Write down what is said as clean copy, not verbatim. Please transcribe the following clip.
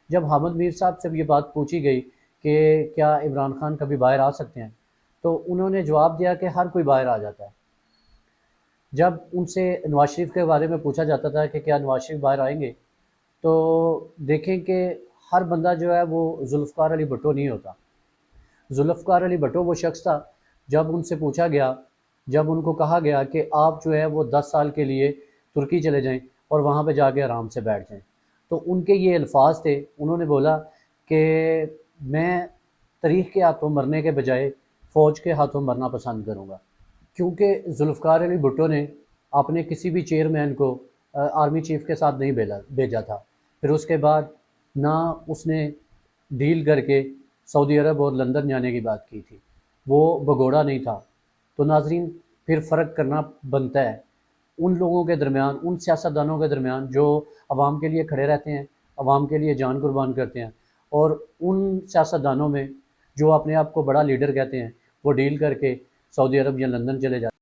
جب حامد میر صاحب سے یہ بات پوچھی گئی کہ کیا عمران خان کبھی باہر آ سکتے ہیں، تو انہوں نے جواب دیا کہ ہر کوئی باہر آ جاتا ہے۔ جب ان سے نواز شریف کے بارے میں پوچھا جاتا تھا کہ کیا نواز شریف باہر آئیں گے، تو دیکھیں کہ ہر بندہ جو ہے وہ ذوالفقار علی بھٹو نہیں ہوتا۔ ذوالفقار علی بھٹو وہ شخص تھا، جب ان سے پوچھا گیا، جب ان کو کہا گیا کہ آپ جو ہے وہ 10 سال کے لیے ترکی چلے جائیں اور وہاں پہ جا کے آرام سے بیٹھ جائیں، تو ان کے یہ الفاظ تھے، انہوں نے بولا کہ میں تاریخ کے ہاتھوں مرنے کے بجائے فوج کے ہاتھوں مرنا پسند کروں گا۔ کیونکہ ذوالفقار علی بھٹو نے اپنے کسی بھی چیئرمین کو آرمی چیف کے ساتھ نہیں بھیجا تھا، پھر اس کے بعد نہ اس نے ڈیل کر کے سعودی عرب اور لندن جانے کی بات کی تھی، وہ بگوڑا نہیں تھا۔ تو ناظرین، پھر فرق کرنا بنتا ہے ان لوگوں کے درمیان، ان سیاستدانوں کے درمیان جو عوام کے لیے کھڑے رہتے ہیں، عوام کے لیے جان قربان کرتے ہیں، اور ان سیاستدانوں میں جو اپنے آپ کو بڑا لیڈر کہتے ہیں، وہ ڈیل کر کے سعودی عرب یا لندن چلے جاتے ہیں۔